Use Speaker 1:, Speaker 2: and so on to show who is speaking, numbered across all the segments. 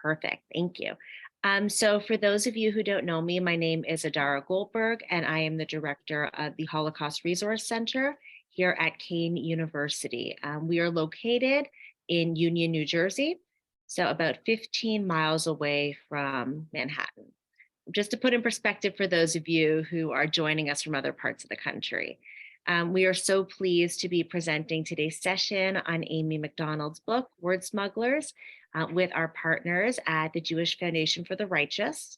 Speaker 1: Perfect, thank you. So for those of you who don't know me, my name is Adara Goldberg, and I am the director of the Holocaust Resource Center here at Kean University. We are located in Union, New Jersey, so about 15 miles away from Manhattan. Just to put in perspective for those of you who are joining us from other parts of the country. We are so pleased to be presenting today's session on Amy McDonald's book, Word Smugglers, with our partners at the Jewish Foundation for the Righteous.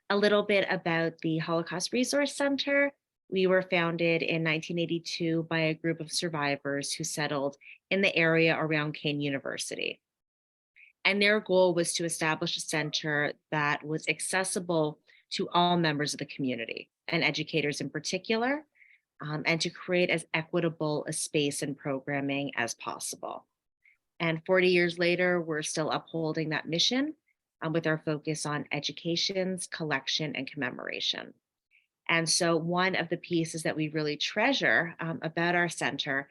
Speaker 1: A little bit about the Holocaust Resource Center. We were founded in 1982 by a group of survivors who settled in the area around Kean University. And their goal was to establish a center that was accessible to all members of the community and educators in particular, and to create as equitable a space and programming as possible. And 40 years later, we're still upholding that mission with our focus on educations, collection, and commemoration. And so one of the pieces that we really treasure about our center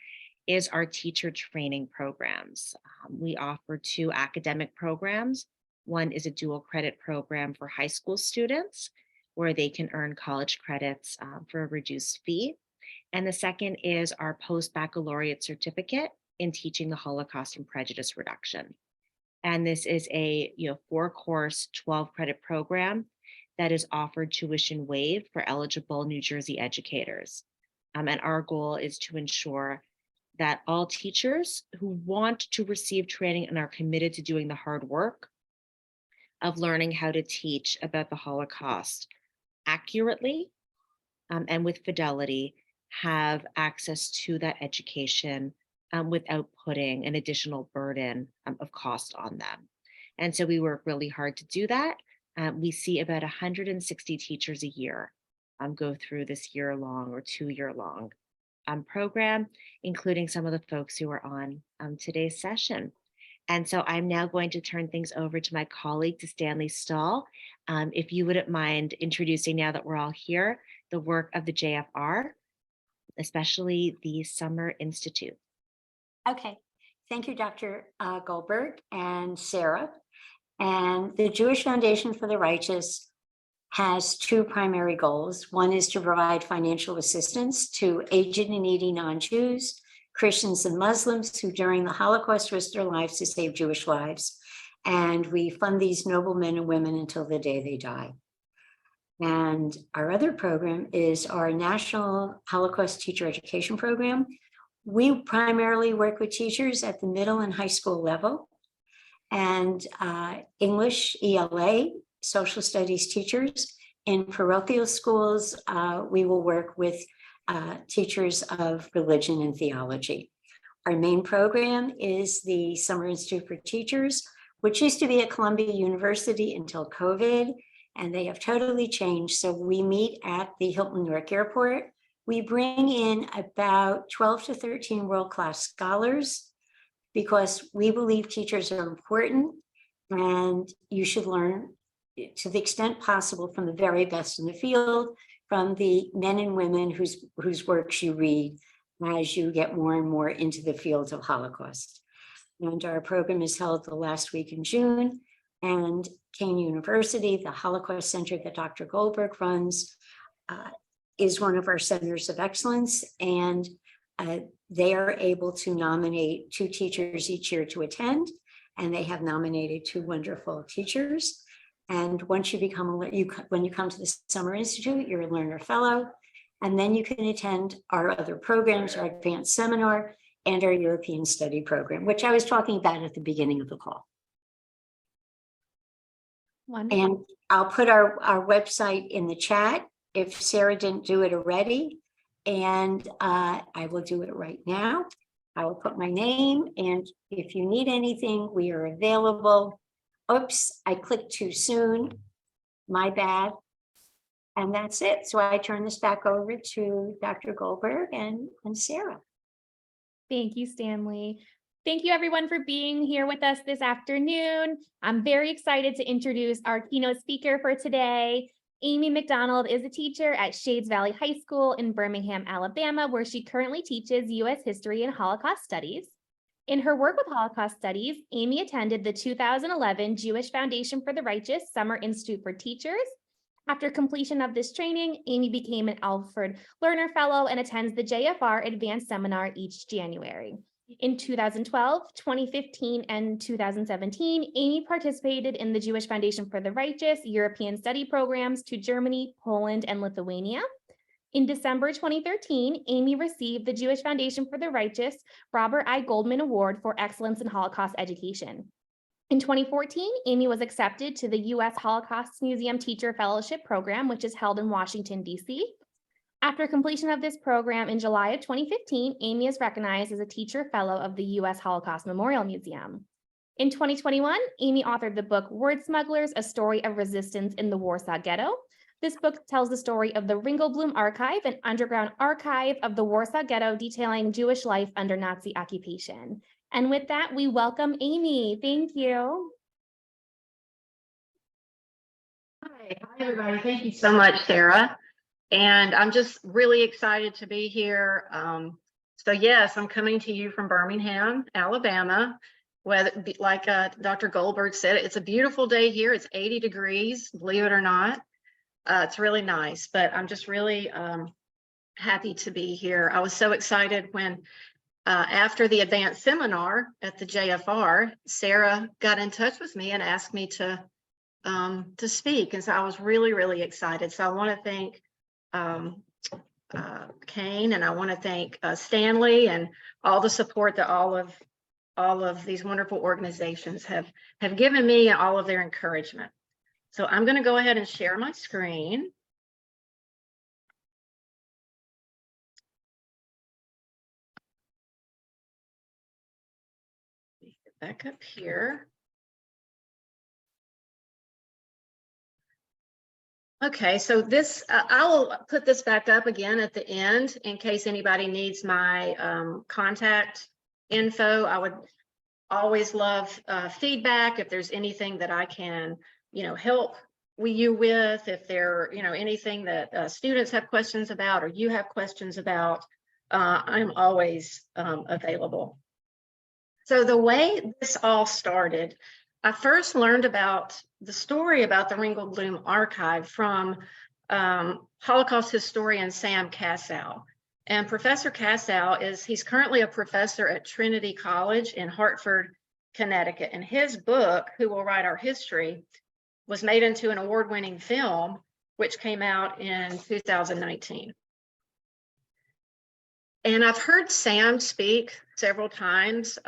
Speaker 1: is our teacher training programs. We offer 2 academic programs. One is a dual credit program for high school students, where they can earn college credits for a reduced fee. And the second is our post-baccalaureate certificate in teaching the Holocaust and prejudice reduction. And this is a 4-course, 12-credit program that is offered tuition waived for eligible New Jersey educators. And our goal is to ensure that all teachers who want to receive training and are committed to doing the hard work of learning how to teach about the Holocaust accurately and with fidelity have access to that education without putting an additional burden of cost on them. And so we work really hard to do that. We see about 160 teachers a year go through this year-long or 2-year-long program, including some of the folks who are on today's session. And so I'm now going to turn things over to my colleague, to Stanley Stahl. If you wouldn't mind introducing, now that we're all here, the work of the JFR, especially the Summer Institute.
Speaker 2: Okay, thank you, Dr. Goldberg and Sarah. And the Jewish Foundation for the Righteous has 2 primary goals. One is to provide financial assistance to aged and needy non-Jews, Christians and Muslims who during the Holocaust risked their lives to save Jewish lives. And we fund these noble men and women until the day they die. And our other program is our National Holocaust Teacher Education Program. We primarily work with teachers at the middle and high school level, and English, ELA, social studies teachers. In parochial schools, we will work with teachers of religion and theology. Our main program is the Summer Institute for Teachers, which used to be at Columbia University until COVID, and they have totally changed. So we meet at the Hilton Newark Airport. We bring in about 12 to 13 world-class scholars because we believe teachers are important and you should learn to the extent possible from the very best in the field, from the men and women whose works you read as you get more and more into the fields of Holocaust. And our program is held the last week in June, and Kean University, the Holocaust Center that Dr. Goldberg runs, is one of our centers of excellence, and they are able to nominate 2 teachers each year to attend, and they have nominated 2 wonderful teachers. And once you become when you come to the Summer Institute, you're a learner fellow, and then you can attend our other programs, our advanced seminar, and our European study program, which I was talking about at the beginning of the call.
Speaker 3: Wonderful.
Speaker 2: And I'll put our website in the chat if Sarah didn't do it already, and I will do it right now. I will put my name, and if you need anything, we are available. Oops, I clicked too soon. My bad. And that's it. So I turn this back over to Dr. Goldberg and Sarah.
Speaker 3: Thank you, Stanley. Thank you, everyone, for being here with us this afternoon. I'm very excited to introduce our keynote speaker for today. Amy McDonald is a teacher at Shades Valley High School in Birmingham, Alabama, where she currently teaches U.S. History and Holocaust Studies. In her work with Holocaust Studies, Amy attended the 2011 Jewish Foundation for the Righteous Summer Institute for Teachers. After completion of this training, Amy became an Alfred Lerner Fellow and attends the JFR Advanced Seminar each January. In 2012, 2015, and 2017, Amy participated in the Jewish Foundation for the Righteous European Study programs to Germany, Poland, and Lithuania. In December 2013, Amy received the Jewish Foundation for the Righteous Robert I. Goldman Award for Excellence in Holocaust Education. In 2014, Amy was accepted to the U.S. Holocaust Museum Teacher Fellowship Program, which is held in Washington, D.C. After completion of this program in July of 2015, Amy is recognized as a teacher fellow of the U.S. Holocaust Memorial Museum. In 2021, Amy authored the book Word Smugglers, A Story of Resistance in the Warsaw Ghetto. This book tells the story of the Ringelblum Archive, an underground archive of the Warsaw Ghetto detailing Jewish life under Nazi occupation. And with that, we welcome Amy. Thank you.
Speaker 4: Hi everybody. Thank you so much, Sarah. And I'm just really excited to be here. So yes, I'm coming to you from Birmingham, Alabama. Like Dr. Goldberg said, it's a beautiful day here. It's 80 degrees, believe it or not. It's really nice, but I'm just really happy to be here. I was so excited when after the advanced seminar at the JFR, Sarah got in touch with me and asked me to speak. And so I was really, really excited. So I want to thank Kean, and I want to thank Stanley and all the support that all of these wonderful organizations have given me, and all of their encouragement. So I'm going to go ahead and share my screen. Get back up here. Okay, so this, I will put this back up again at the end in case anybody needs my contact info. I would always love feedback if there's anything that I can, help you with, if there, anything that students have questions about or you have questions about, I'm always available. So the way this all started, I first learned about the story about the Ringelblum Archive from Holocaust historian Sam Kassow. And Professor Kassow he's currently a professor at Trinity College in Hartford, Connecticut. And his book, Who Will Write Our History, was made into an award-winning film, which came out in 2019. And I've heard Sam speak several times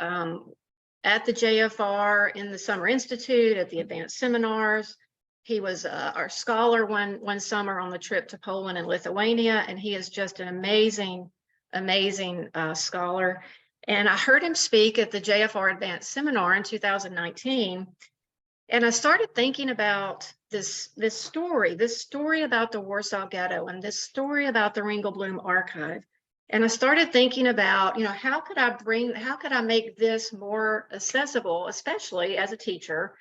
Speaker 4: at the JFR, in the Summer Institute, at the advanced seminars. He was our scholar one summer on the trip to Poland and Lithuania, and he is just an amazing scholar. And I heard him speak at the JFR Advanced Seminar in 2019, and I started thinking about this story about the Warsaw Ghetto, and this story about the Ringelblum Archive. And I started thinking about, how could I make this more accessible, especially as a teacher,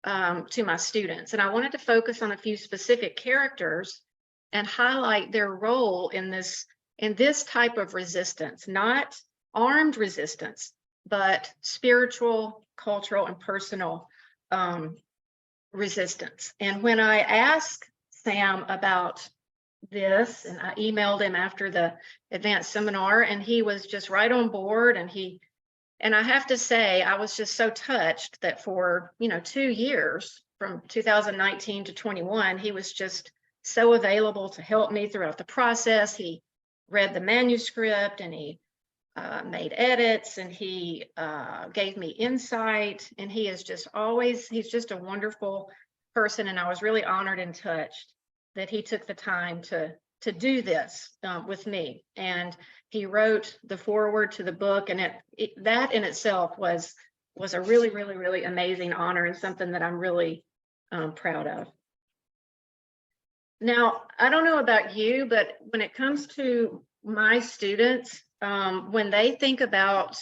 Speaker 4: to my students? And I wanted to focus on a few specific characters and highlight their role in this type of resistance, not armed resistance, but spiritual, cultural, and personal resistance. And when I asked Sam about this, and I emailed him after the advanced seminar, and he was just right on board. And I have to say, I was just so touched that for 2 years, from 2019 to 21, he was just so available to help me throughout the process. He read the manuscript, and he made edits, and he gave me insight, and he's just a wonderful person. And I was really honored and touched that he took the time to do this with me. And he wrote the foreword to the book, and that in itself was a really, really, really amazing honor, and something that I'm really proud of. Now, I don't know about you, but when it comes to my students, when they think about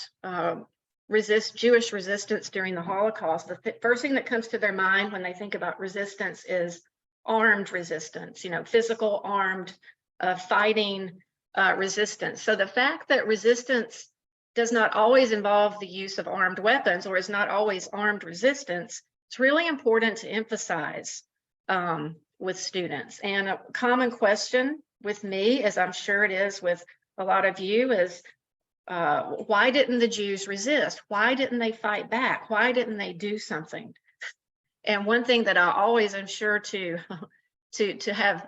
Speaker 4: Jewish resistance during the Holocaust, the first thing that comes to their mind when they think about resistance is armed resistance, physical armed fighting resistance. So the fact that resistance does not always involve the use of armed weapons or is not always armed resistance, it's really important to emphasize with students. And a common question with me, as I'm sure it is with a lot of you, is why didn't the Jews resist? Why didn't they fight back? Why didn't they do something? And one thing that I always am sure to have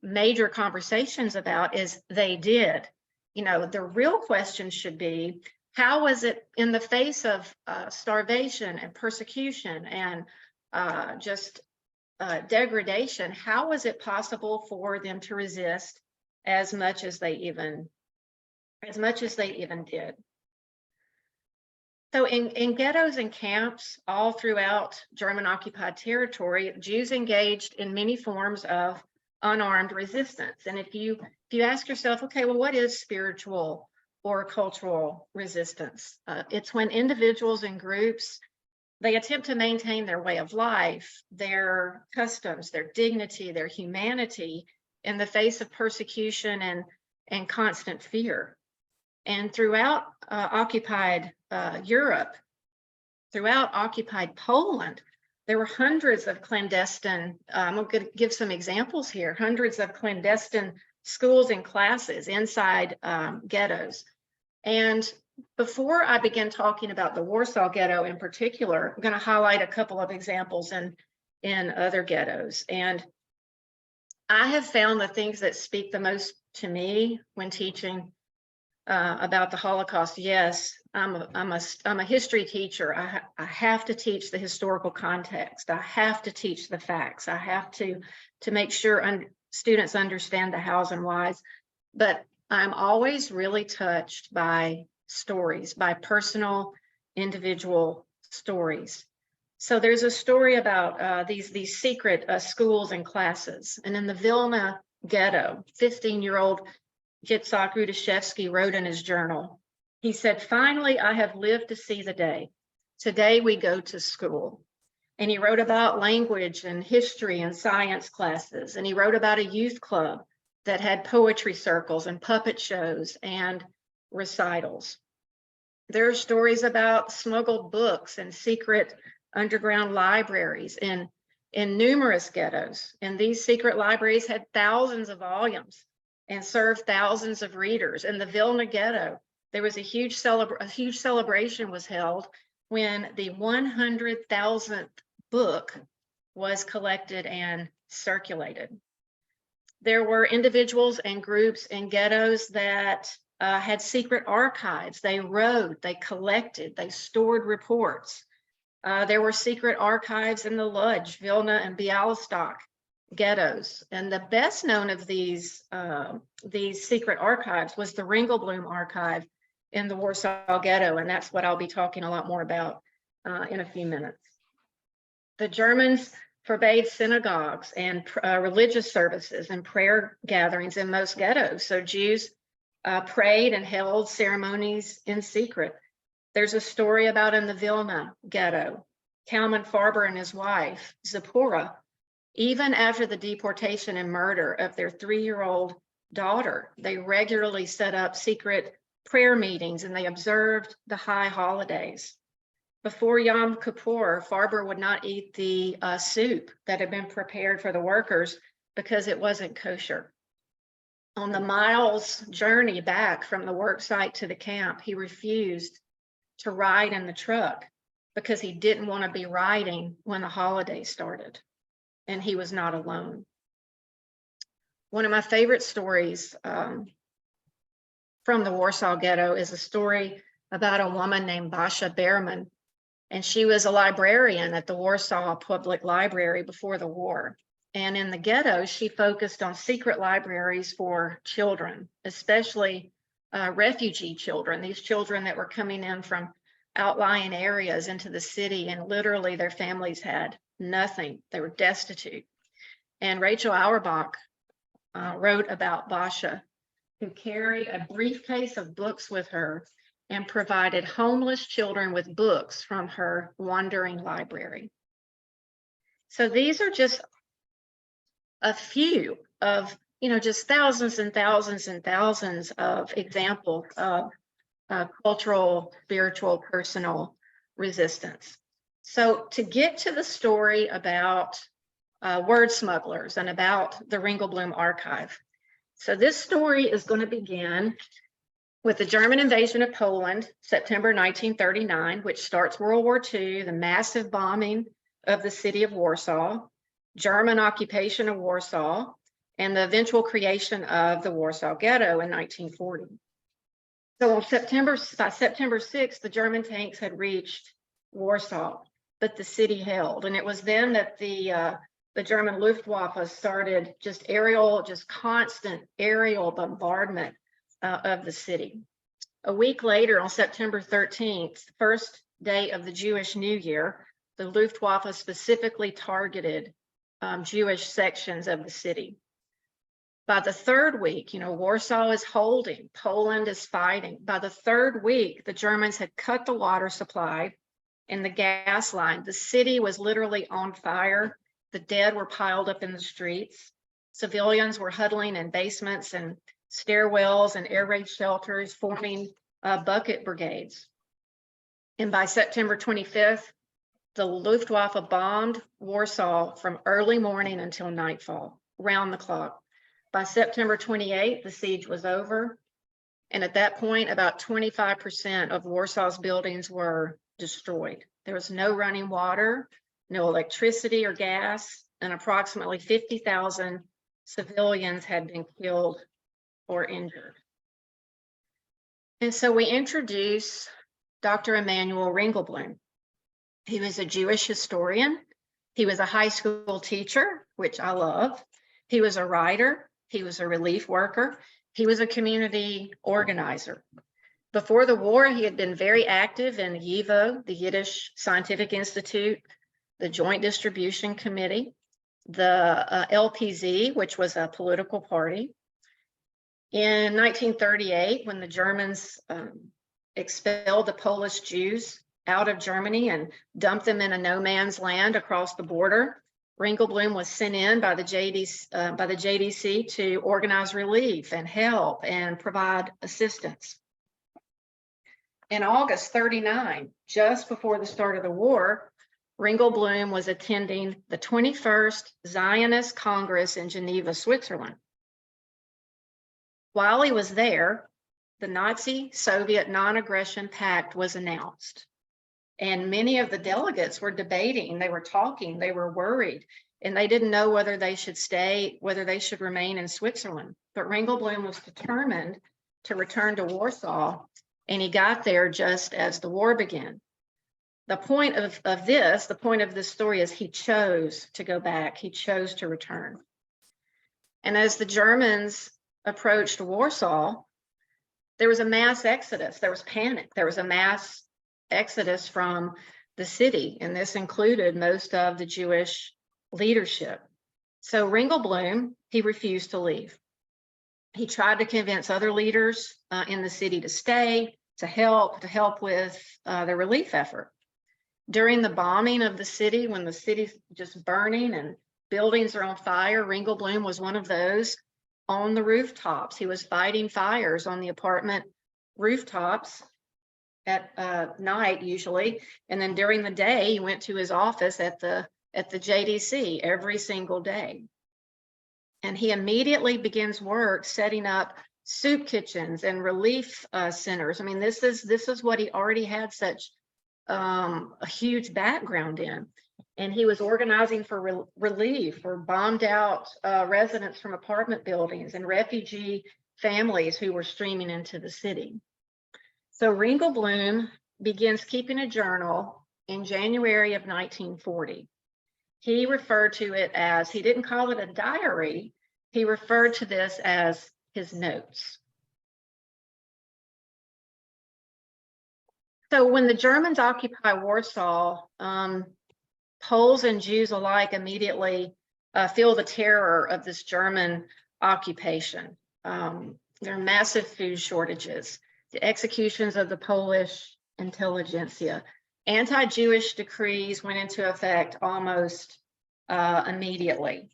Speaker 4: major conversations about is they did. You know, the real question should be, how was it in the face of starvation and persecution and degradation, how was it possible for them to resist as much as they even did? So in ghettos and camps all throughout German occupied territory, Jews engaged in many forms of unarmed resistance. And if you ask yourself, okay, well, what is spiritual or cultural resistance? It's when individuals and groups, they attempt to maintain their way of life, their customs, their dignity, their humanity in the face of persecution and constant fear. And throughout occupied Europe, throughout occupied Poland, there were hundreds of clandestine, I'm going to give some examples here, hundreds of clandestine schools and classes inside ghettos. And before I begin talking about the Warsaw Ghetto in particular, I'm going to highlight a couple of examples in other ghettos. And I have found the things that speak the most to me when teaching about the Holocaust. Yes, I'm a history teacher. I have to teach the historical context. I have to teach the facts. I have to make sure students understand the hows and whys. But I'm always really touched by stories, by personal, individual stories. So there's a story about these secret schools and classes. And in the Vilna ghetto, 15-year-old Jitsak Rudashevsky wrote in his journal, he said, "Finally, I have lived to see the day. Today we go to school." And he wrote about language and history and science classes. And he wrote about a youth club that had poetry circles and puppet shows and recitals. There are stories about smuggled books and secret underground libraries in numerous ghettos. And these secret libraries had thousands of volumes and served thousands of readers. In the Vilna ghetto, there was a huge celebration was held when the 100,000th book was collected and circulated. There were individuals and groups in ghettos that had secret archives. They wrote, they collected, they stored reports. There were secret archives in the Lodz, Vilna, and Bialystok ghettos. And the best known of these secret archives was the Ringelblum archive in the Warsaw Ghetto. And that's what I'll be talking a lot more about in a few minutes. The Germans forbade synagogues and religious services and prayer gatherings in most ghettos. So Jews prayed and held ceremonies in secret. There's a story about in the Vilna ghetto, Kalman Farber and his wife, Zipporah, even after the deportation and murder of their 3-year-old daughter, they regularly set up secret prayer meetings and they observed the high holidays. Before Yom Kippur, Farber would not eat the soup that had been prepared for the workers because it wasn't kosher. On the miles journey back from the work site to the camp, he refused to ride in the truck because he didn't want to be riding when the holiday started. And he was not alone. One of my favorite stories from the Warsaw Ghetto is a story about a woman named Basha Behrman. And she was a librarian at the Warsaw Public Library before the war. And in the ghetto, she focused on secret libraries for children, especially refugee children, these children that were coming in from outlying areas into the city, and literally their families had nothing. They were destitute. And Rachel Auerbach wrote about Basha, who carried a briefcase of books with her and provided homeless children with books from her wandering library. So these are just a few of, just thousands and thousands and thousands of examples of cultural, spiritual, personal resistance. So to get to the story about word smugglers and about the Ringelblum archive. So this story is going to begin with the German invasion of Poland, September 1939, which starts World War II, the massive bombing of the city of Warsaw, German occupation of Warsaw, and the eventual creation of the Warsaw Ghetto in 1940. So on September 6th, the German tanks had reached Warsaw, but the city held. And it was then that the German Luftwaffe started just constant aerial bombardment of the city. A week later, on September 13th, first day of the Jewish New Year, the Luftwaffe specifically targeted Jewish sections of the city. By the third week, Warsaw is holding, Poland is fighting. By the third week, the Germans had cut the water supply and the gas line. The city was literally on fire. The dead were piled up in the streets. Civilians were huddling in basements and stairwells and air raid shelters, forming bucket brigades. And by September 25th, the Luftwaffe bombed Warsaw from early morning until nightfall, round the clock. By September 28th, the siege was over. And at that point, about 25% of Warsaw's buildings were destroyed. There was no running water, no electricity or gas, and approximately 50,000 civilians had been killed or injured. And so we introduce Dr. Emanuel Ringelblum. He was a Jewish historian. He was a high school teacher, which I love. He was a writer. He was a relief worker. He was a community organizer. Before the war, he had been very active in YIVO, the Yiddish Scientific Institute, the Joint Distribution Committee, the LPZ, which was a political party. In 1938, when the Germans expelled the Polish Jews out of Germany and dumped them in a no man's land across the border, Ringelblum was sent in by the JDC to organize relief and help and provide assistance. In August 39, just before the start of the war, Ringelblum was attending the 21st Zionist Congress in Geneva, Switzerland. While he was there, the Nazi-Soviet non-aggression pact was announced. And many of the delegates were debating, they were talking, they were worried, and they didn't know whether they should stay, whether they should remain in Switzerland. But Ringelblum was determined to return to Warsaw, and he got there just as the war began. The point of this story is he chose to go back, he chose to return. And as the Germans approached Warsaw, there was a mass exodus, there was panic, there was a mass exodus from the city, and this included most of the Jewish leadership. So Ringelblum, he refused to leave. He tried to convince other leaders in the city to stay, to help with the relief effort. During the bombing of the city, when the city's just burning and buildings are on fire, Ringelblum was one of those on the rooftops. He was fighting fires on the apartment rooftops at night usually, and then during the day he went to his office at the JDC every single day. And he immediately begins work setting up soup kitchens and relief centers. I mean, this is what he already had such a huge background in. And he was organizing for relief for bombed out residents from apartment buildings and refugee families who were streaming into the city. So Ringelblum begins keeping a journal in January of 1940. He referred to it as, he didn't call it a diary, he referred to this as his notes. So when the Germans occupy Warsaw, Poles and Jews alike immediately feel the terror of this German occupation. There are massive food shortages, the executions of the Polish intelligentsia. Anti-Jewish decrees went into effect almost immediately.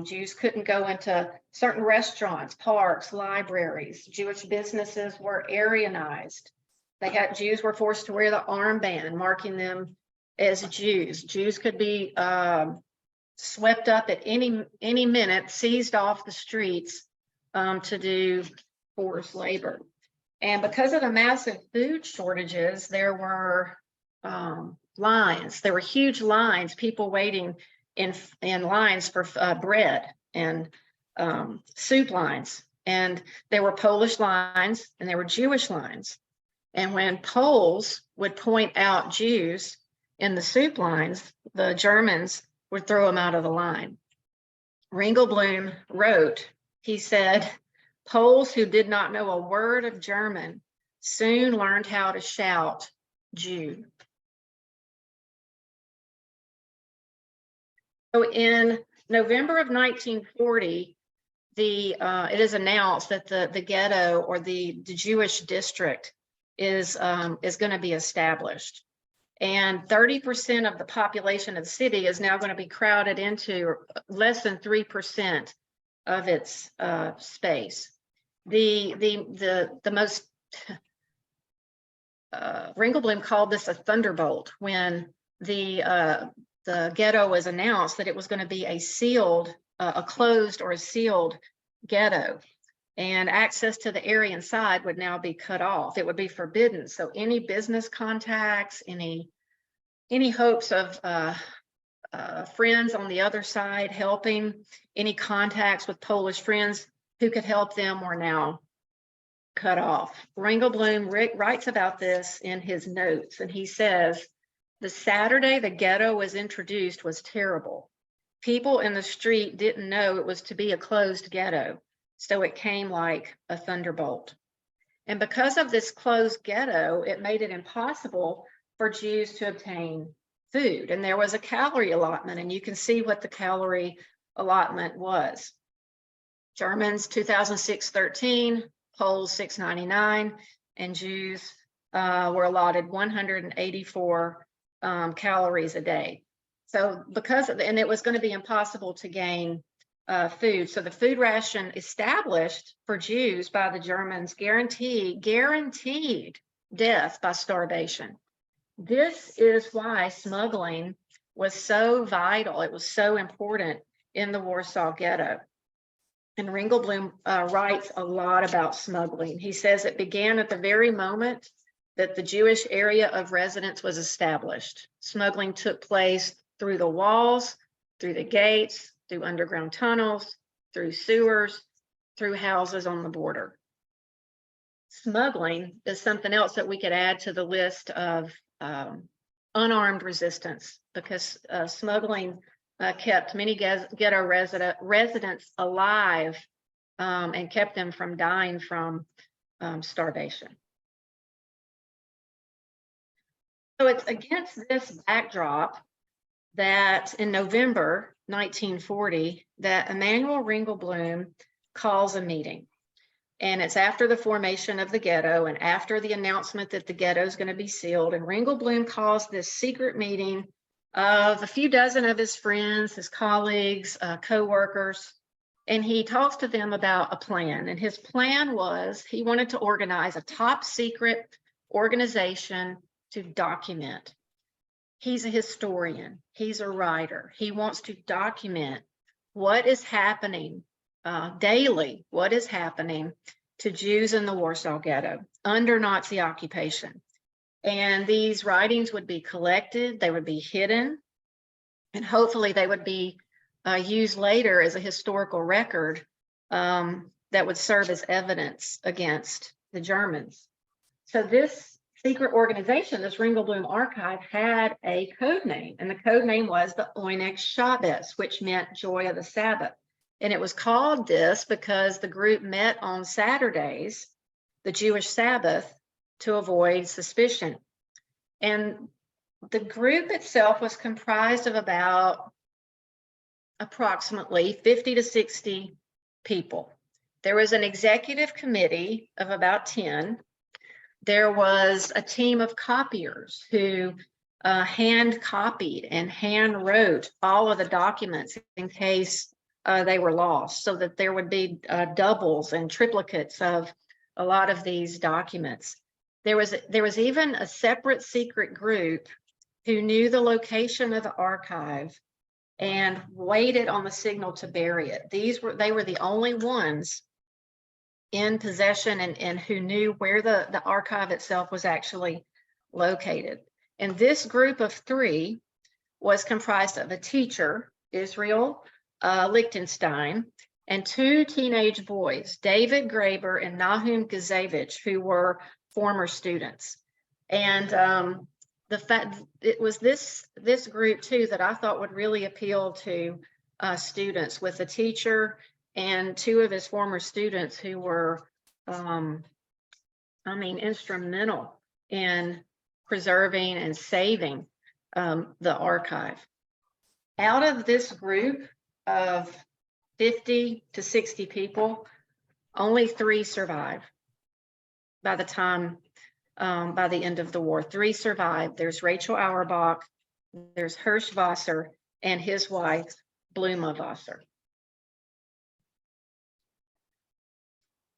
Speaker 4: Jews couldn't go into certain restaurants, parks, libraries. Jewish businesses were Aryanized. Jews were forced to wear the armband, marking them as Jews. Jews could be swept up at any minute, seized off the streets to do forced labor. And because of the massive food shortages, there were lines. There were huge lines, people waiting in lines for bread and soup lines. And there were Polish lines and there were Jewish lines. And when Poles would point out Jews in the soup lines, the Germans would throw them out of the line. Ringelblum wrote, he said, Poles who did not know a word of German soon learned how to shout Jew. So in November of 1940, it is announced that the ghetto or the Jewish district is going to be established. And 30% of the population of the city is now going to be crowded into less than 3% of its space. The most Ringelblum called this a thunderbolt when the ghetto was announced, that it was going to be a closed or a sealed ghetto, and access to the area inside would now be cut off. It would be forbidden. So any business contacts, any hopes of friends on the other side helping, any contacts with Polish friends who could help them were now cut off. Ringelblum writes about this in his notes, and he says, the Saturday the ghetto was introduced was terrible. People in the street didn't know it was to be a closed ghetto, so it came like a thunderbolt. And because of this closed ghetto, it made it impossible for Jews to obtain food. And there was a calorie allotment, and you can see what the calorie allotment was. Germans 2006-13, Poles 699, and Jews were allotted 184 calories a day. So and it was going to be impossible to gain food. So the food ration established for Jews by the Germans guaranteed death by starvation. This is why smuggling was so vital. It was so important in the Warsaw Ghetto. And Ringelblum writes a lot about smuggling. He says it began at the very moment that the Jewish area of residence was established. Smuggling took place through the walls, through the gates, through underground tunnels, through sewers, through houses on the border. Smuggling is something else that we could add to the list of unarmed resistance, because smuggling kept many ghetto residents alive and kept them from dying from starvation. So it's against this backdrop that in November 1940, that Emanuel Ringelblum calls a meeting. And it's after the formation of the ghetto and after the announcement that the ghetto is going to be sealed. And Ringelblum calls this secret meeting of a few dozen of his friends, his colleagues, co-workers, and he talks to them about a plan. And his plan was he wanted to organize a top secret organization to document. He's a historian. He's a writer. He wants to document what is happening daily, what is happening to Jews in the Warsaw Ghetto under Nazi occupation. And these writings would be collected, they would be hidden, and hopefully they would be used later as a historical record that would serve as evidence against the Germans. So this secret organization, this Ringelblum archive, had a code name, and the code name was the Onyx Shabbos, which meant joy of the Sabbath. And it was called this because the group met on Saturdays, the Jewish Sabbath, to avoid suspicion. And the group itself was comprised of about approximately 50 to 60 people. There was an executive committee of about 10. There was a team of copiers who hand copied and hand wrote all of the documents in case they were lost, so that there would be doubles and triplicates of a lot of these documents. There was even a separate secret group who knew the location of the archive and waited on the signal to bury it. They were the only ones in possession and who knew where the archive itself was actually located. And this group of 3 was comprised of a teacher, Israel Lichtenstein, and 2 teenage boys, David Graber and Nahum Gazevich, who were former students. And the fact it was this group too that I thought would really appeal to students, with a teacher and 2 of his former students who were, instrumental in preserving and saving the archive. Out of this group of 50 to 60 people, only 3 survived by the time, by the end of the war. 3 survived. There's Rachel Auerbach, there's Hirsch Wasser, and his wife, Bluma Wasser.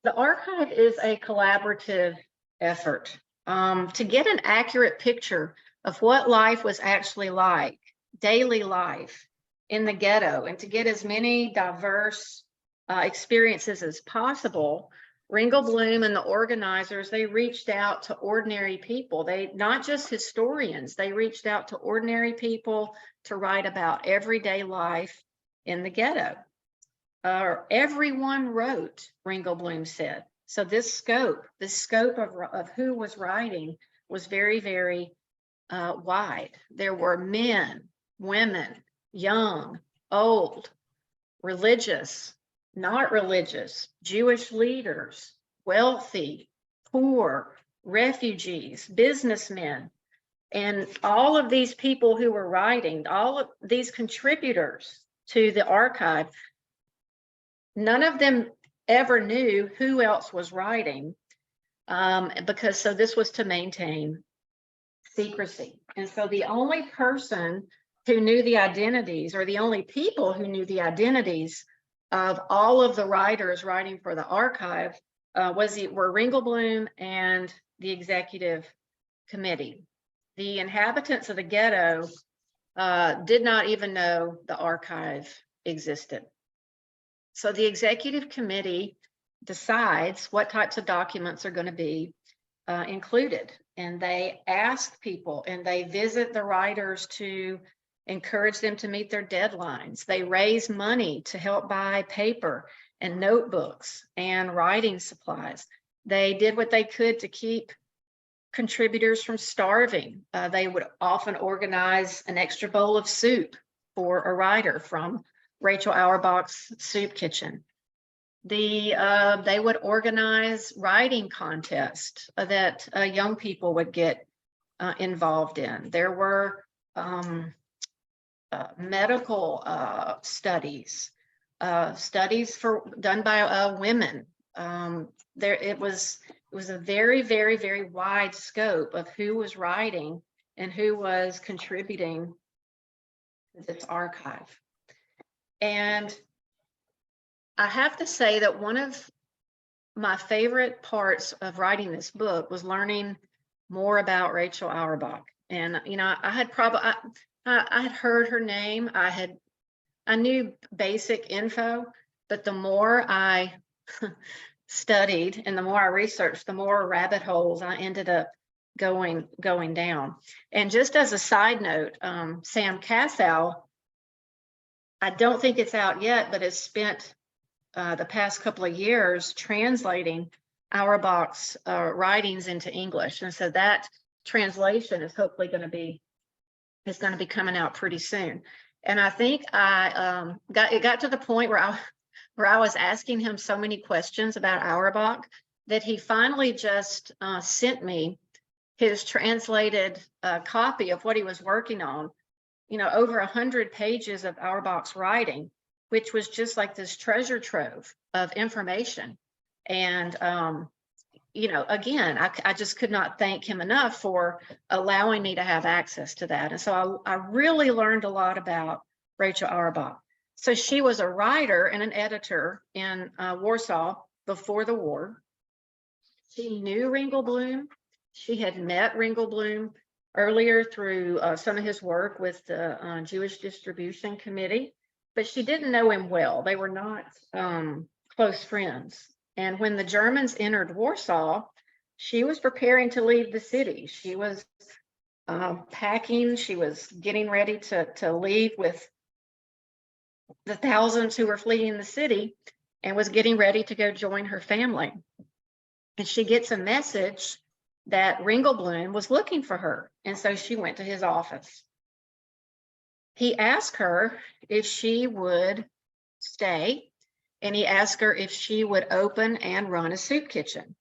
Speaker 4: The archive is a collaborative effort to get an accurate picture of what life was actually like, daily life in the ghetto, and to get as many diverse experiences as possible. Ringel Bloom and the organizers, they reached out to ordinary people. Not just historians, they reached out to ordinary people to write about everyday life in the ghetto. Everyone wrote, Ringel Bloom said. So this scope of who was writing was very, very wide. There were men, women, young, old, religious, not religious, Jewish leaders, wealthy, poor, refugees, businessmen, and all of these people who were writing, all of these contributors to the archive, none of them ever knew who else was writing, because this was to maintain secrecy. And so the only person who knew the identities, or the only people who knew the identities of all of the writers writing for the archive were Ringel Bloom and the executive committee. The inhabitants of the ghetto did not even know the archive existed. So the executive committee decides what types of documents are going to be included, and they ask people and they visit the writers to encourage them to meet their deadlines. They raise money to help buy paper and notebooks and writing supplies. They did what they could to keep contributors from starving. They would often organize an extra bowl of soup for a writer from Rachel Auerbach's soup kitchen. They would organize writing contests that young people would get involved in. There were medical studies done by women. It was a very, very, very wide scope of who was writing and who was contributing to this archive. And I have to say that one of my favorite parts of writing this book was learning more about Rachel Auerbach. And I had heard her name. I knew basic info, but the more I studied and the more I researched, the more rabbit holes I ended up going down. And just as a side note, Sam Cassow, I don't think it's out yet, but has spent the past couple of years translating Auerbach's writings into English. And so that translation is hopefully going to be coming out pretty soon. And I think it got to the point where I was asking him so many questions about Auerbach that he finally just sent me his translated copy of what he was working on. Over 100 pages of Auerbach's writing, which was just like this treasure trove of information. And again, I just could not thank him enough for allowing me to have access to that. And so I really learned a lot about Rachel Auerbach. So she was a writer and an editor in Warsaw before the war. She knew Ringel Bloom. She had met Ringelblum earlier through some of his work with the Jewish Distribution Committee, but she didn't know him well. They were not close friends. And when the Germans entered Warsaw, she was preparing to leave the city. She was packing. She was getting ready to leave with the thousands who were fleeing the city and was getting ready to go join her family. And she gets a message that Ringelblum was looking for her. And so she went to his office. He asked her if she would stay, and he asked her if she would open and run a soup kitchen.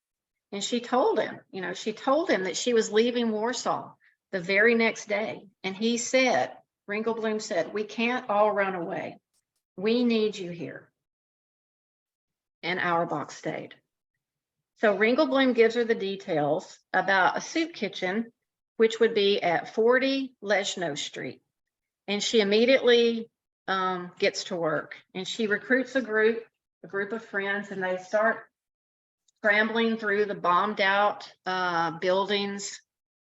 Speaker 4: And she told him, she told him that she was leaving Warsaw the very next day. And he said, Ringelblum said, "We can't all run away. We need you here." And Auerbach stayed. So Ringelblum gives her the details about a soup kitchen, which would be at 40 Leszno Street. And she immediately gets to work, and she recruits a group of friends, and they start scrambling through the bombed out buildings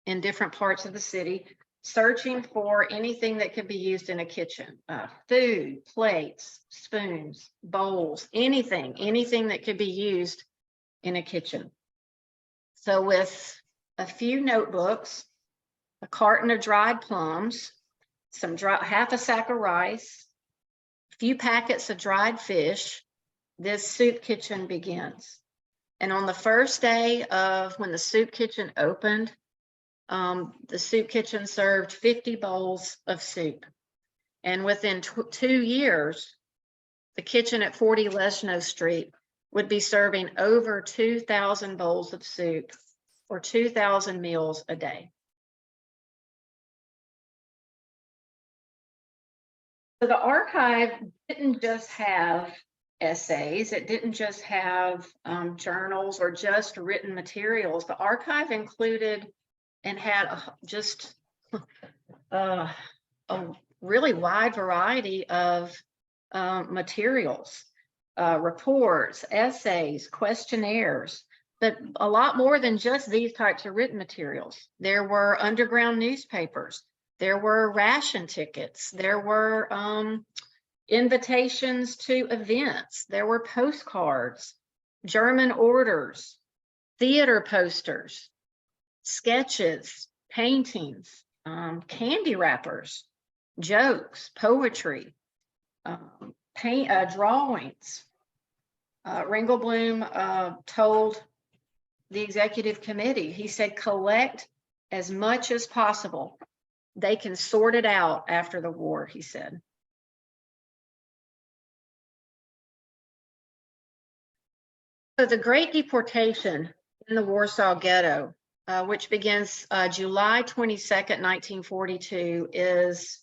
Speaker 4: in different parts of the city, searching for anything that could be used in a kitchen, food, plates, spoons, bowls, anything that could be used in a kitchen. So with a few notebooks, a carton of dried plums, half a sack of rice, a few packets of dried fish, this soup kitchen begins. And on the first day of when the soup kitchen opened, the soup kitchen served 50 bowls of soup. And within 2 years, the kitchen at 40 Leszno Street would be serving over 2,000 bowls of soup or 2,000 meals a day. So the archive didn't just have essays, it didn't just have journals or just written materials. The archive included and had just a really wide variety of materials. Reports, essays, questionnaires, but a lot more than just these types of written materials. There were underground newspapers, there were ration tickets, there were invitations to events, there were postcards, German orders, theater posters, sketches, paintings, candy wrappers, jokes, poetry, drawings. Ringelblum told the executive committee, he said, collect as much as possible. They can sort it out after the war, he said. So the Great Deportation in the Warsaw Ghetto, which begins July 22nd, 1942, is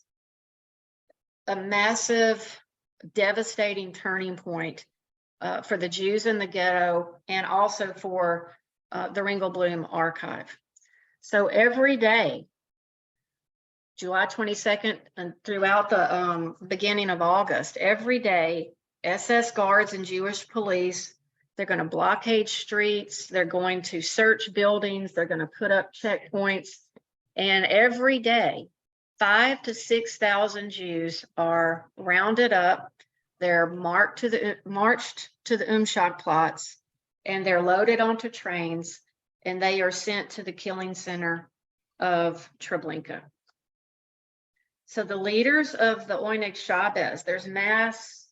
Speaker 4: a massive, devastating turning point for the Jews in the ghetto and also for the Ringelblum archive. So every day, July 22nd and throughout the beginning of August, every day, SS guards and Jewish police, they're going to blockade streets, they're going to search buildings, they're going to put up checkpoints, and every day, 5,000 to 6,000 Jews are rounded up. They're marched to the Umschlagplatz, and they're loaded onto trains, and they are sent to the killing center of Treblinka. So the leaders of the Oyneg Shabbos, there's mass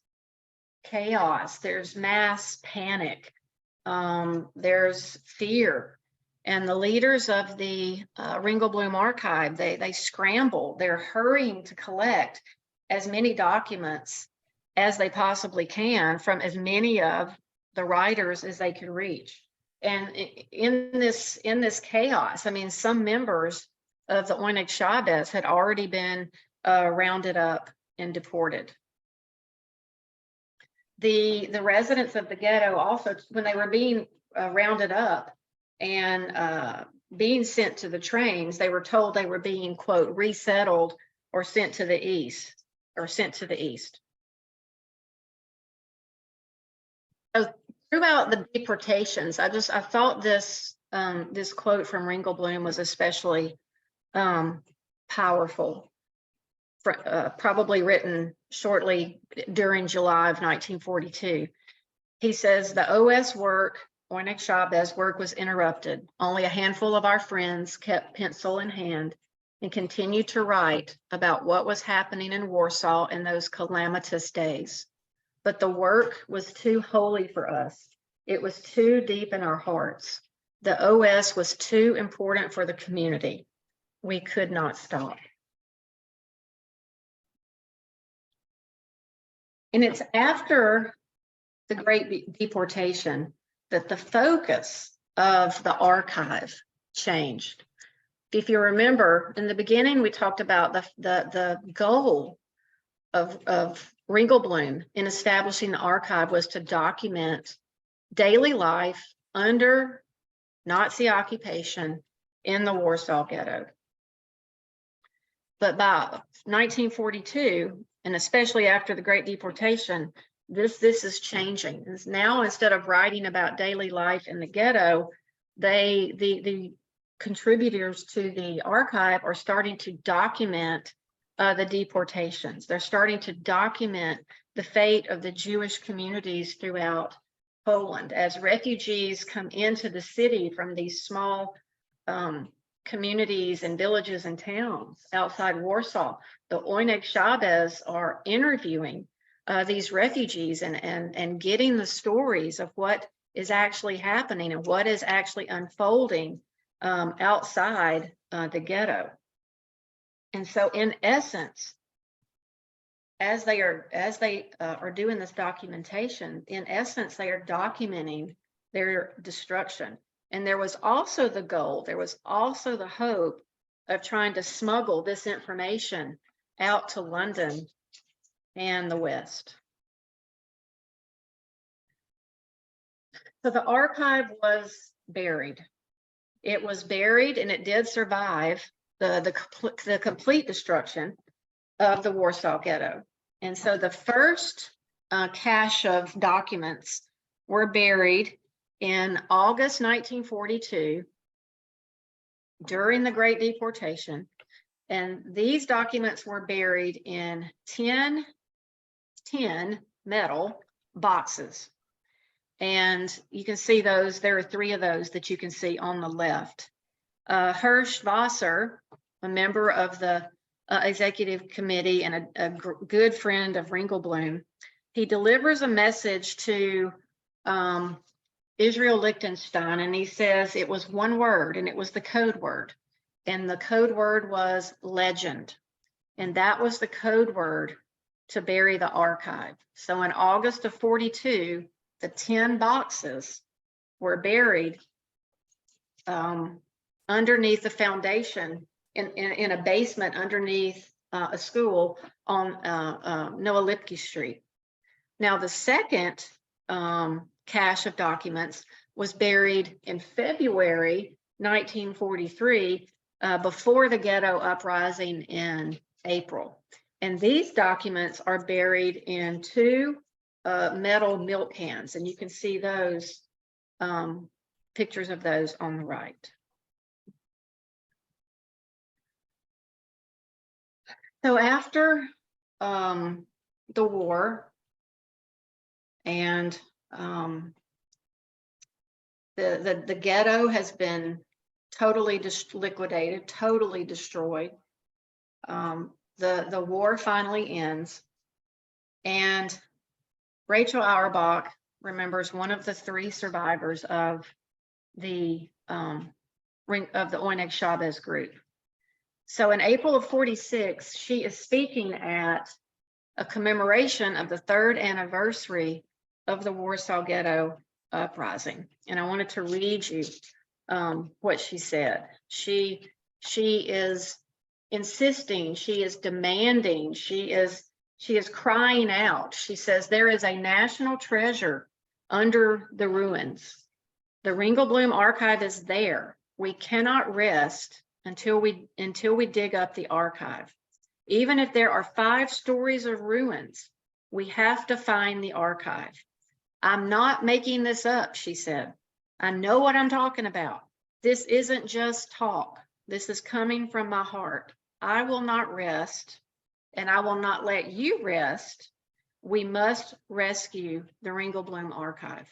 Speaker 4: chaos, there's mass panic, there's fear. And the leaders of the Ringelblum archive, they scramble, they're hurrying to collect as many documents as they possibly can from as many of the writers as they could reach. And in this chaos, I mean, some members of the Oyneg Shabbos had already been rounded up and deported. The residents of the ghetto also, when they were being rounded up and being sent to the trains, they were told they were being, quote, resettled or sent to the east. So throughout the deportations, I thought this this quote from Ringelblum was especially powerful, probably written shortly during July of 1942. He says, the OS work, Oynek Chavez work, was interrupted. Only a handful of our friends kept pencil in hand and continued to write about what was happening in Warsaw in those calamitous days. But the work was too holy for us. It was too deep in our hearts. The OS was too important for the community. We could not stop. And it's after the Great Deportation that the focus of the archive changed. If you remember, in the beginning, we talked about the goal of Ringelblum in establishing the archive was to document daily life under Nazi occupation in the Warsaw Ghetto. But by 1942, and especially after the Great Deportation, this is changing. It's now, instead of writing about daily life in the ghetto, the contributors to the archive are starting to document the deportations. They're starting to document the fate of the Jewish communities throughout Poland as refugees come into the city from these small communities and villages and towns outside Warsaw. The Oynek Chavez are interviewing these refugees and getting the stories of what is actually happening and what is actually unfolding outside the ghetto. And so, in essence, as they are doing this documentation, in essence, they are documenting their destruction. And there was also the goal, there was also the hope of trying to smuggle this information out to London and the West. So the archive was buried. It was buried, and it did survive the complete destruction of the Warsaw Ghetto. And so the first cache of documents were buried in August 1942 during the Great Deportation. And these documents were buried in 10 metal boxes. And you can see those, there are 3 of those that you can see on the left. Hirsch Wasser, a member of the executive committee and a good friend of Ringelblum, he delivers a message to Israel Lichtenstein, and he says it was one word, and it was the code word. And the code word was legend. And that was the code word to bury the archive. So in August of 42, the 10 boxes were buried underneath the foundation in a basement underneath a school on Noah Lipke Street. Now, the second cache of documents was buried in February 1943, before the ghetto uprising in April. And these documents are buried in 2 metal milk cans, and you can see those pictures of those on the right. So after the war and the ghetto has been totally liquidated, totally destroyed. The war finally ends, and Rachel Auerbach remembers one of the 3 survivors of the Oynek Chavez group. So in April of 46, she is speaking at a commemoration of the 3rd anniversary of the Warsaw Ghetto uprising. And I wanted to read you what she said. She is insisting, she is demanding, she is crying out. She says, there is a national treasure under the ruins. The Ringelblum archive is there. We cannot rest until we dig up the archive. Even if there are 5 stories of ruins, we have to find the archive. I'm not making this up, she said. I know what I'm talking about. This isn't just talk. This is coming from my heart. I will not rest, and I will not let you rest. We must rescue the Ringelblum archive.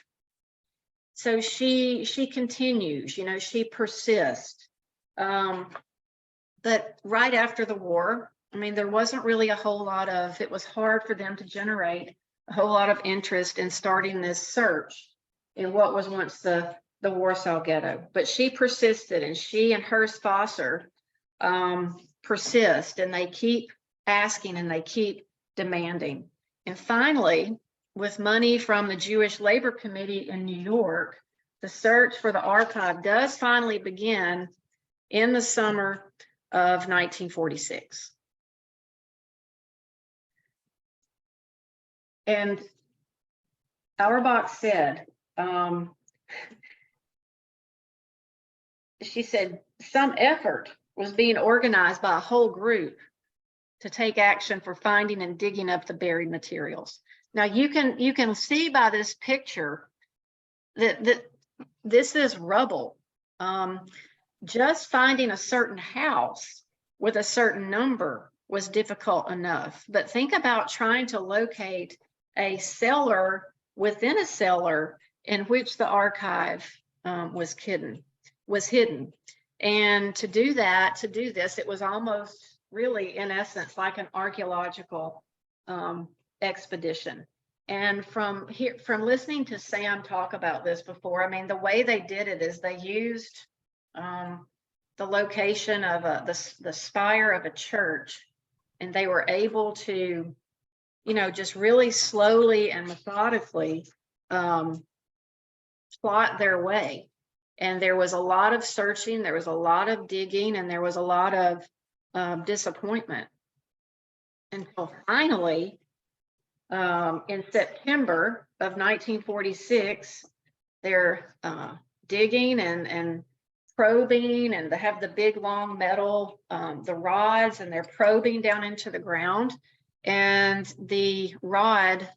Speaker 4: So she continues, you know, she persists. But right after the war, I mean, there wasn't really a whole lot of, it was hard for them to generate a whole lot of interest in starting this search in what was once the Warsaw Ghetto. But she persisted, and she and her sponsor persist, and they keep asking and they keep demanding. And finally, with money from the Jewish Labor Committee in New York, the search for the archive does finally begin in the summer of 1946. And Auerbach said, she said, some effort was being organized by a whole group to take action for finding and digging up the buried materials. Now you can see by this picture that this is rubble. Just finding a certain house with a certain number was difficult enough. But think about trying to locate a cellar within a cellar in which the archive was hidden. And to do this, it was almost really, in essence, like an archaeological expedition. And from listening to Sam talk about this before, I mean, the way they did it is they used the location of the spire of a church, and they were able to, you know, just really slowly and methodically plot their way. And there was a lot of searching, there was a lot of digging, and there was a lot of disappointment, until finally, in September of 1946, they're digging and probing, and they have the big long metal, the rods, and they're probing down into the ground, and the rod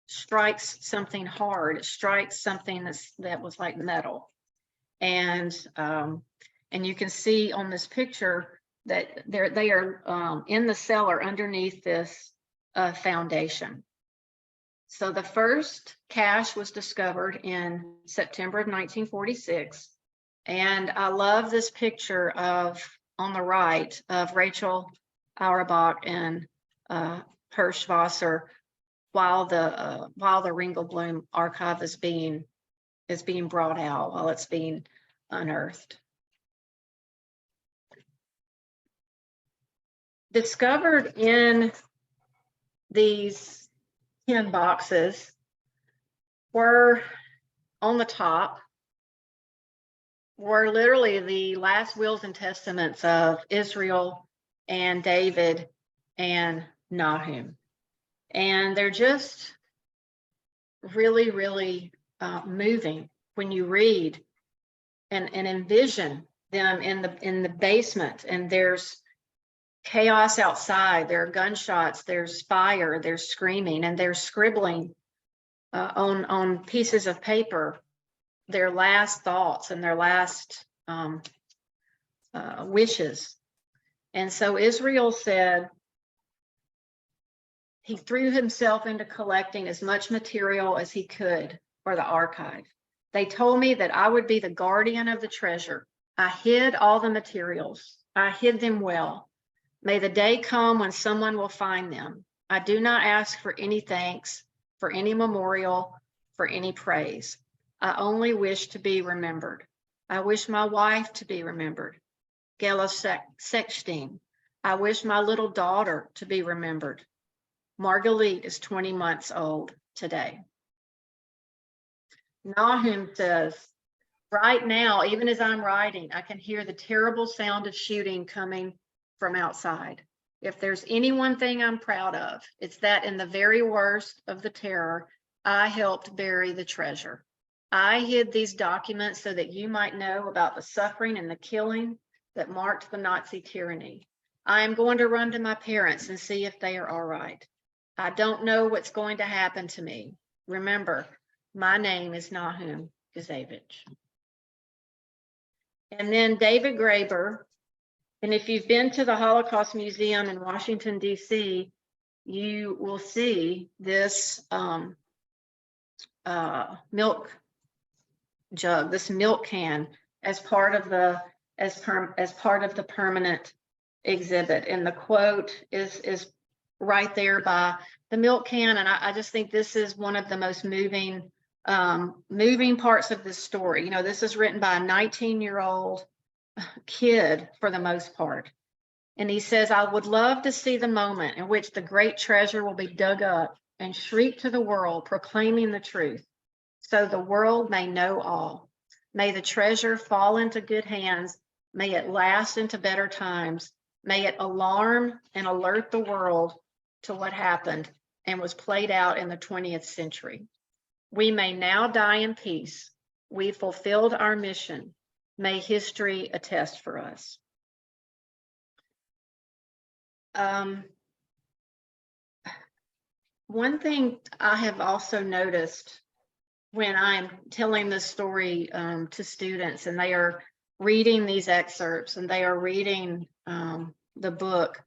Speaker 4: strikes something hard. It strikes something that was like metal. And you can see on this picture that they are in the cellar underneath this foundation. So the first cache was discovered in September of 1946. And I love this picture on the right of Rachel Auerbach and Hirschwasser while the Ringelblum archive is being brought out, while it's being unearthed. Discovered in these tin boxes were, on the top, were literally the last wills and testaments of Israel and David and Nahum. And they're just really, really moving when you read and envision them in the basement, and there's chaos outside, there are gunshots, there's fire, there's screaming, and they're scribbling on pieces of paper their last thoughts and their last wishes. And so Israel said he threw himself into collecting as much material as he could for the archive. They told me that I would be the guardian of the treasure. I hid all the materials. I hid them well. May the day come when someone will find them. I do not ask for any thanks, for any memorial, for any praise. I only wish to be remembered. I wish my wife to be remembered, Gela Sechstein. I wish my little daughter to be remembered. Marguerite is 20 months old today. Nahum says, right now, even as I'm writing, I can hear the terrible sound of shooting coming from outside. If there's any one thing I'm proud of, it's that in the very worst of the terror, I helped bury the treasure. I hid these documents so that you might know about the suffering and the killing that marked the Nazi tyranny. I am going to run to my parents and see if they are all right. I don't know what's going to happen to me. Remember, my name is Nahum Gazevich. And then David Graeber. And if you've been to the Holocaust Museum in Washington, D.C., you will see this milk jug, this milk can, as part of the permanent exhibit. And the quote is right there by the milk can. And I just think this is one of the most moving parts of this story. You know, this is written by a 19-year-old kid for the most part. And he says, I would love to see the moment in which the great treasure will be dug up and shriek to the world, proclaiming the truth, so the world may know all. May the treasure fall into good hands. May it last into better times. May it alarm and alert the world to what happened and was played out in the 20th century. We may now die in peace. We fulfilled our mission. May history attest for us. One thing I have also noticed when I'm telling this story to students, and they are reading these excerpts and they are reading the book,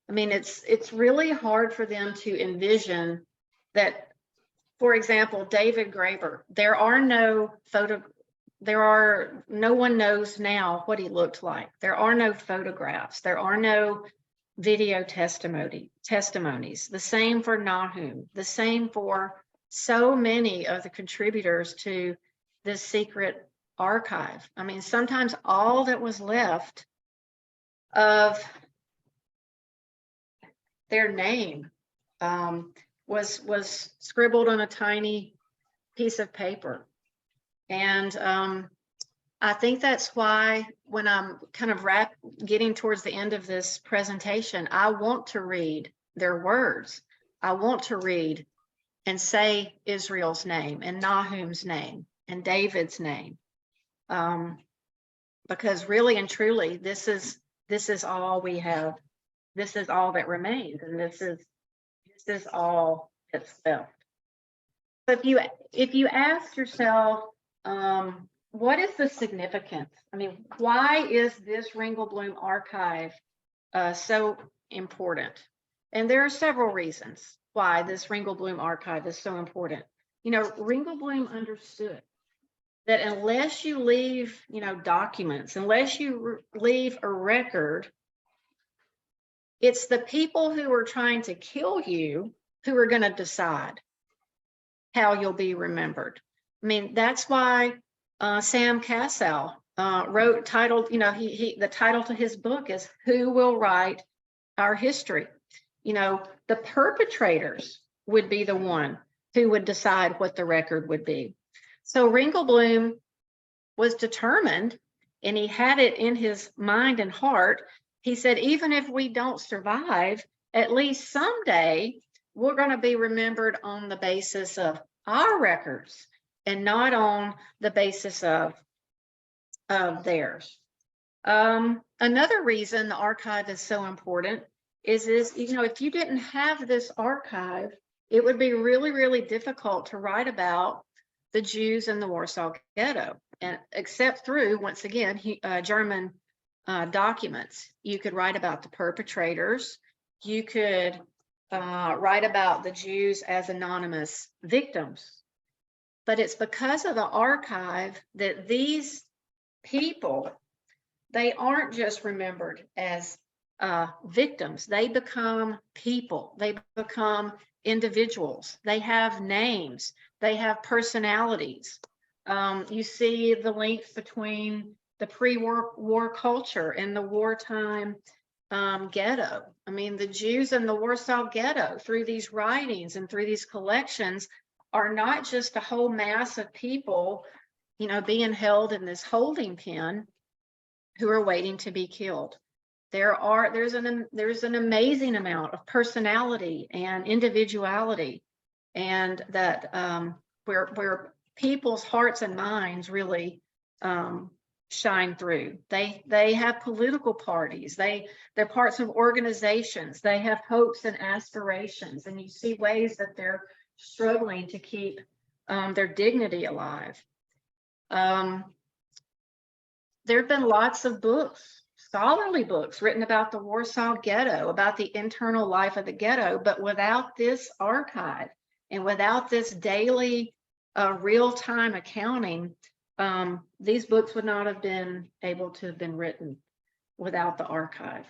Speaker 4: I mean, it's really hard for them to envision that, for example, David Graeber, no one knows now what he looked like. There are no photographs. There are no video testimonies. The same for Nahum. The same for so many of the contributors to this secret archive. I mean, sometimes all that was left of their name was scribbled on a tiny piece of paper. And I think that's why when I'm kind of getting towards the end of this presentation, I want to read their words. I want to read and say Israel's name and Nahum's name and David's name. Because really and truly, this is all we have. This is all that remains, and this is all that's left. But if you ask yourself, what is the significance? I mean, why is this Ringelblum archive so important? And there are several reasons why this Ringelblum archive is so important. You know, Ringelblum understood that unless you leave, documents, unless you leave a record, it's the people who are trying to kill you who are going to decide how you'll be remembered. I mean, that's why Sam Casell the title to his book is Who Will Write Our History? The perpetrators would be the one who would decide what the record would be. So Ringelblum was determined, and he had it in his mind and heart. He said, even if we don't survive, at least someday we're going to be remembered on the basis of our records and not on the basis of theirs. Another reason the archive is so important is if you didn't have this archive, it would be really, really difficult to write about the Jews in the Warsaw Ghetto, and except through, once again, German documents. You could write about the perpetrators. You could write about the Jews as anonymous victims. But it's because of the archive that these people, they aren't just remembered as victims. They become people. They become individuals. They have names. They have personalities. You see the links between the pre-war culture and the wartime ghetto. I mean, the Jews in the Warsaw Ghetto, through these writings and through these collections, are not just a whole mass of people, being held in this holding pen who are waiting to be killed. There's an amazing amount of personality and individuality, and that where people's hearts and minds really shine through. They have political parties. They're parts of organizations. They have hopes and aspirations, and you see ways that they're struggling to keep their dignity alive. there have been lots of books, scholarly books written about the Warsaw Ghetto, about the internal life of the ghetto, but without this archive and without this daily real-time accounting, these books would not have been able to have been written without the archive.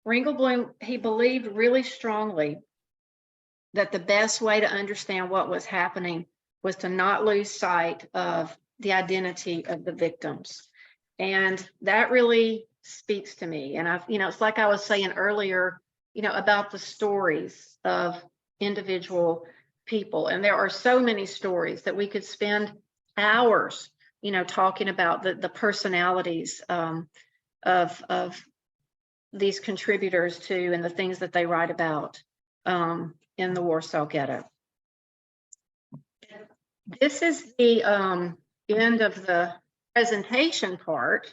Speaker 4: Ringelblum, he believed really strongly that the best way to understand what was happening was to not lose sight of the identity of the victims. And that really speaks to me. And it's like I was saying earlier, about the stories of individual people. And there are so many stories that we could spend hours, talking about the personalities of these contributors to, and the things that they write about in the Warsaw Ghetto. This is the end of the presentation part.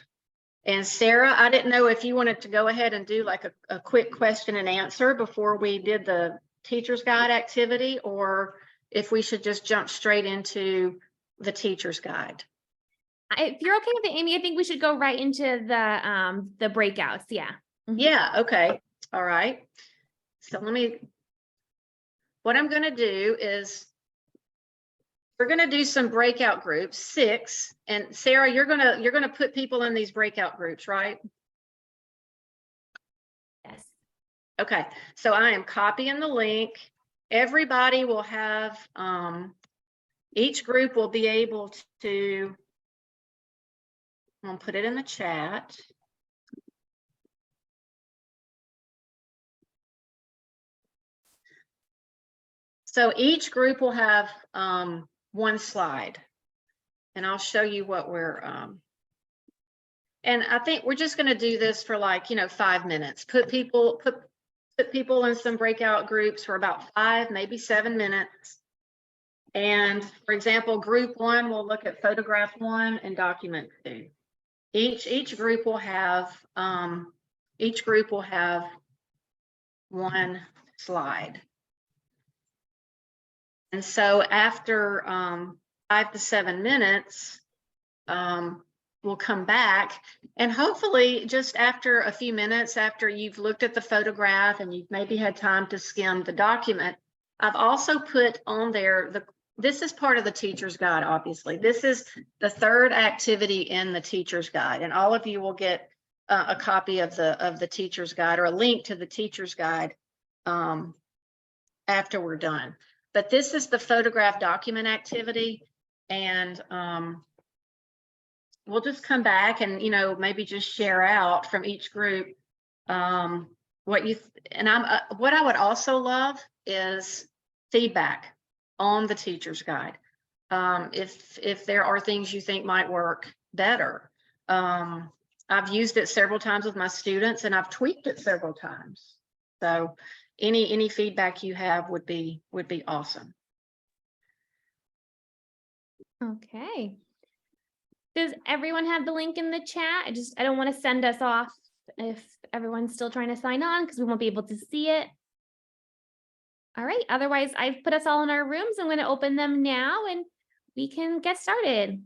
Speaker 4: And Sarah, I didn't know if you wanted to go ahead and do like a quick question and answer before we did the teacher's guide activity, or if we should just jump straight into the teacher's guide.
Speaker 3: If you're okay with it, Amy, I think we should go right into the breakouts. Yeah. Mhm.
Speaker 4: Yeah, okay. All right. So what I'm going to do is we're going to do some breakout groups, 6. And Sarah, you're going to put people in these breakout groups, right?
Speaker 3: Yes.
Speaker 4: Okay. So I am copying the link. Everybody will have, each group will be able to, I'm going to put it in the chat. So each group will have one slide, and I'll show you what we're, and I think we're just going to do this for 5 minutes. Put people in some breakout groups for about 5, maybe 7 minutes. And for example, group 1 will look at photograph 1 and document 2. Each group will have one slide. And so after 5 to 7 minutes, we'll come back, and hopefully just after a few minutes, after you've looked at the photograph and you've maybe had time to skim the document, I've also put on there, this is part of the teacher's guide, obviously. This is the 3rd activity in the teacher's guide, and all of you will get a copy of the teacher's guide, or a link to the teacher's guide after we're done. But this is the photograph document activity, and we'll just come back and maybe just share out from each group what you what I would also love is feedback on the teacher's guide. If there are things you think might work better. I've used it several times with my students, and I've tweaked it several times. So any feedback you have would be awesome.
Speaker 3: Okay. Does everyone have the link in the chat? I don't want to send us off if everyone's still trying to sign on, because we won't be able to see it. All right. Otherwise, I've put us all in our rooms. I'm going to open them now and we can get started.